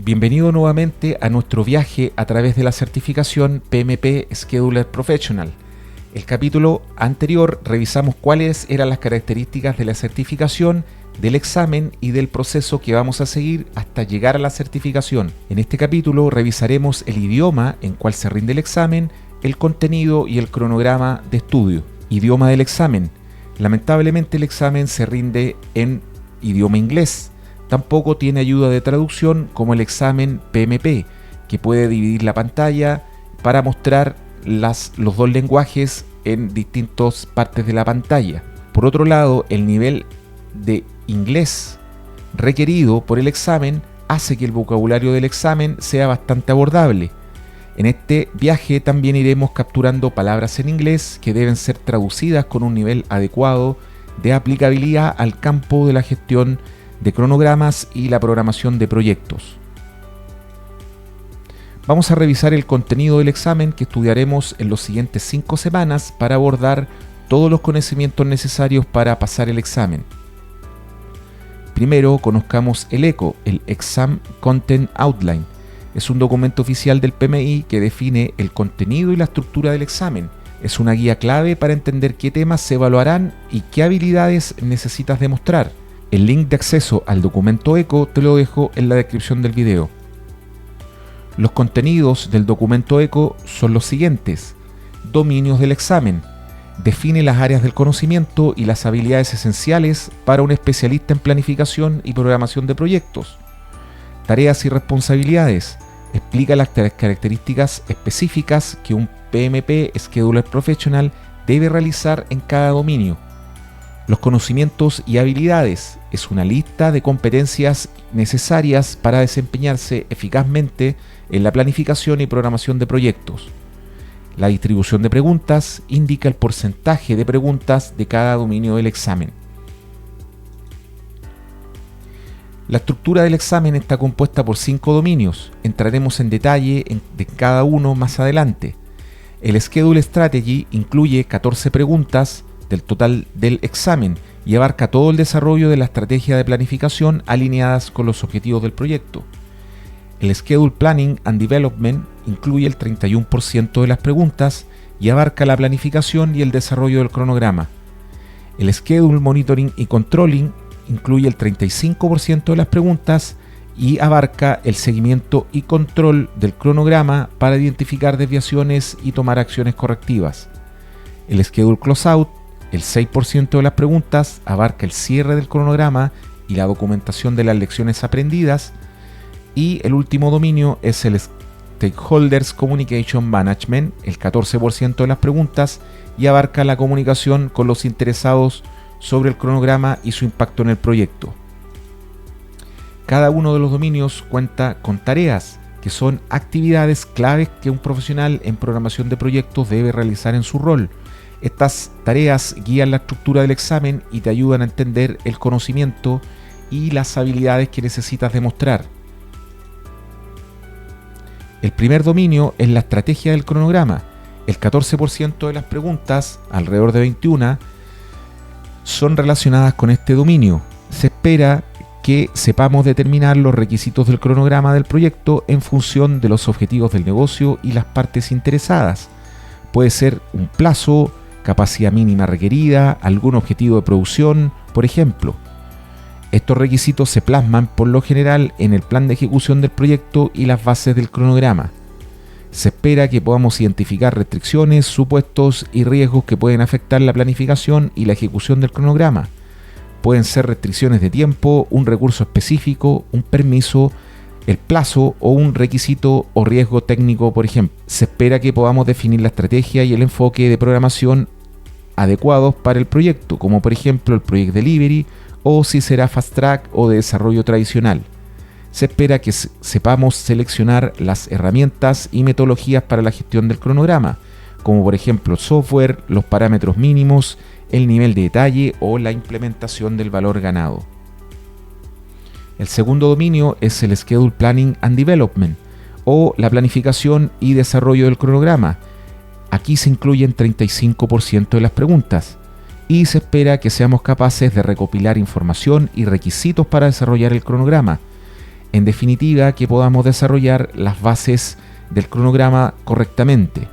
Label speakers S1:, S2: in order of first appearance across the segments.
S1: Bienvenido nuevamente a nuestro viaje a través de la certificación PMP Scheduler Professional. El capítulo anterior revisamos cuáles eran las características de la certificación, del examen y del proceso que vamos a seguir hasta llegar a la certificación. En este capítulo revisaremos el idioma en cual se rinde el examen, el contenido y el cronograma de estudio. Idioma del examen. Lamentablemente el examen se rinde en idioma inglés. Tampoco tiene ayuda de traducción como el examen PMP, que puede dividir la pantalla para mostrar los dos lenguajes en distintas partes de la pantalla. Por otro lado, el nivel de inglés requerido por el examen hace que el vocabulario del examen sea bastante abordable. En este viaje también iremos capturando palabras en inglés que deben ser traducidas con un nivel adecuado de aplicabilidad al campo de la gestión de cronogramas y la programación de proyectos. Vamos a revisar el contenido del examen que estudiaremos en las siguientes 5 semanas para abordar todos los conocimientos necesarios para pasar el examen. Primero, conozcamos el ECO, el Exam Content Outline. Es un documento oficial del PMI que define el contenido y la estructura del examen. Es una guía clave para entender qué temas se evaluarán y qué habilidades necesitas demostrar. El link de acceso al documento ECO te lo dejo en la descripción del video. Los contenidos del documento ECO son los siguientes. Dominios del examen. Define las áreas del conocimiento y las habilidades esenciales para un especialista en planificación y programación de proyectos. Tareas y responsabilidades. Explica las características específicas que un PMP Scheduler Professional debe realizar en cada dominio. Los conocimientos y habilidades es una lista de competencias necesarias para desempeñarse eficazmente en la planificación y programación de proyectos. La distribución de preguntas indica el porcentaje de preguntas de cada dominio del examen. La estructura del examen está compuesta por 5 dominios. Entraremos en detalle de cada uno más adelante. El Schedule Strategy incluye 14 preguntas del total del examen y abarca todo el desarrollo de la estrategia de planificación alineadas con los objetivos del proyecto. El Schedule Planning and Development incluye el 31% de las preguntas y abarca la planificación y el desarrollo del cronograma. El Schedule Monitoring y Controlling incluye el 35% de las preguntas y abarca el seguimiento y control del cronograma para identificar desviaciones y tomar acciones correctivas. El Schedule Closeout, el 6% de las preguntas, abarca el cierre del cronograma y la documentación de las lecciones aprendidas. Y el último dominio es el Stakeholders Communication Management, el 14% de las preguntas, y abarca la comunicación con los interesados sobre el cronograma y su impacto en el proyecto. Cada uno de los dominios cuenta con tareas, que son actividades claves que un profesional en programación de proyectos debe realizar en su rol. Estas tareas guían la estructura del examen y te ayudan a entender el conocimiento y las habilidades que necesitas demostrar. El primer dominio es la estrategia del cronograma. El 14% de las preguntas, alrededor de 21, son relacionadas con este dominio. Se espera que sepamos determinar los requisitos del cronograma del proyecto en función de los objetivos del negocio y las partes interesadas. Puede ser un plazo, capacidad mínima requerida, algún objetivo de producción, por ejemplo. Estos requisitos se plasman por lo general en el plan de ejecución del proyecto y las bases del cronograma. Se espera que podamos identificar restricciones, supuestos y riesgos que pueden afectar la planificación y la ejecución del cronograma. Pueden ser restricciones de tiempo, un recurso específico, un permiso, el plazo o un requisito o riesgo técnico, por ejemplo. Se espera que podamos definir la estrategia y el enfoque de programación adecuados para el proyecto, como por ejemplo el Project Delivery o si será Fast Track o de desarrollo tradicional. Se espera que sepamos seleccionar las herramientas y metodologías para la gestión del cronograma, como por ejemplo el software, los parámetros mínimos, el nivel de detalle o la implementación del valor ganado. El segundo dominio es el Schedule Planning and Development o la planificación y desarrollo del cronograma. Aquí se incluyen 35% de las preguntas y se espera que seamos capaces de recopilar información y requisitos para desarrollar el cronograma. En definitiva, que podamos desarrollar las bases del cronograma correctamente.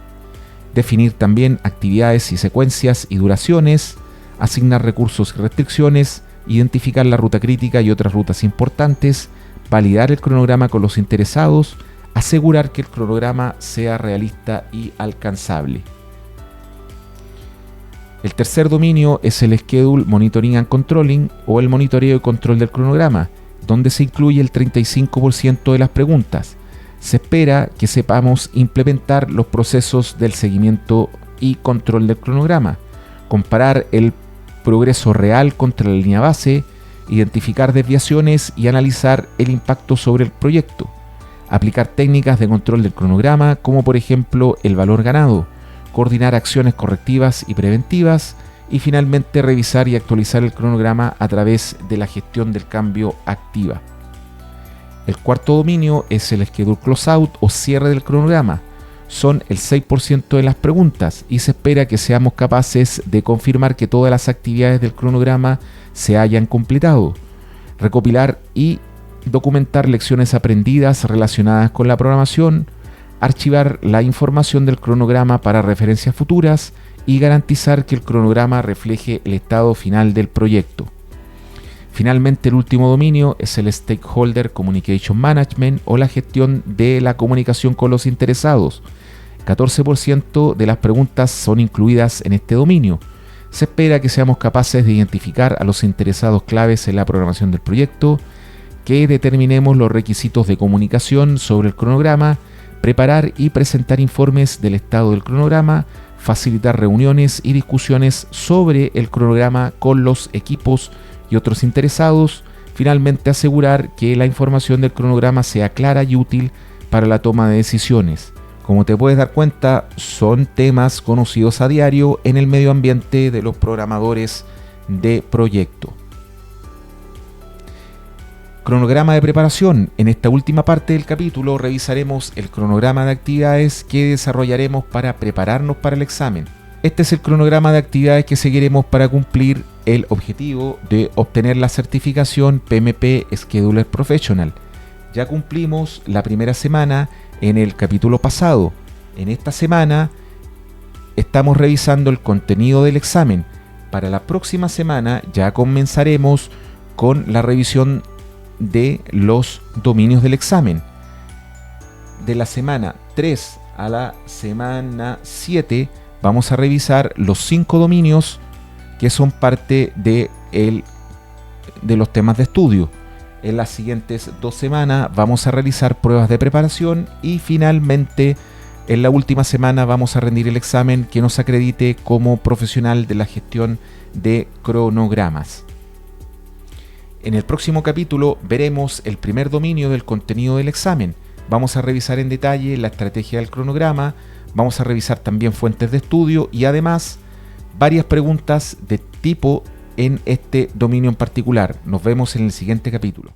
S1: Definir también actividades y secuencias y duraciones, asignar recursos y restricciones, identificar la ruta crítica y otras rutas importantes, validar el cronograma con los interesados, asegurar que el cronograma sea realista y alcanzable. El tercer dominio es el Schedule Monitoring and Controlling o el monitoreo y control del cronograma, donde se incluye el 35% de las preguntas. Se espera que sepamos implementar los procesos del seguimiento y control del cronograma, comparar el progreso real contra la línea base, identificar desviaciones y analizar el impacto sobre el proyecto, aplicar técnicas de control del cronograma como por ejemplo el valor ganado, coordinar acciones correctivas y preventivas y finalmente revisar y actualizar el cronograma a través de la gestión del cambio activa. El cuarto dominio es el Schedule Closeout o cierre del cronograma. Son el 6% de las preguntas y se espera que seamos capaces de confirmar que todas las actividades del cronograma se hayan completado, recopilar y documentar lecciones aprendidas relacionadas con la programación, archivar la información del cronograma para referencias futuras y garantizar que el cronograma refleje el estado final del proyecto. Finalmente, el último dominio es el Stakeholder Communication Management o la gestión de la comunicación con los interesados. 14% de las preguntas son incluidas en este dominio. Se espera que seamos capaces de identificar a los interesados claves en la programación del proyecto, que determinemos los requisitos de comunicación sobre el cronograma, preparar y presentar informes del estado del cronograma, facilitar reuniones y discusiones sobre el cronograma con los equipos y otros interesados, finalmente asegurar que la información del cronograma sea clara y útil para la toma de decisiones. Como te puedes dar cuenta, son temas conocidos a diario en el medio ambiente de los programadores de proyecto. Cronograma de preparación. En esta última parte del capítulo revisaremos el cronograma de actividades que desarrollaremos para prepararnos para el examen. Este es el cronograma de actividades que seguiremos para cumplir el objetivo de obtener la certificación PMP Scheduler Professional. Ya cumplimos la primera semana en el capítulo pasado. En esta semana estamos revisando el contenido del examen. Para la próxima semana ya comenzaremos con la revisión de los dominios del examen. De la semana 3 a la semana 7 vamos a revisar los 5 dominios que son parte de los temas de estudio. En las siguientes 2 semanas vamos a realizar pruebas de preparación y finalmente en la última semana vamos a rendir el examen que nos acredite como profesional de la gestión de cronogramas. En el próximo capítulo veremos el primer dominio del contenido del examen. Vamos a revisar en detalle la estrategia del cronograma, vamos a revisar también fuentes de estudio y además varias preguntas de tipo en este dominio en particular. Nos vemos en el siguiente capítulo.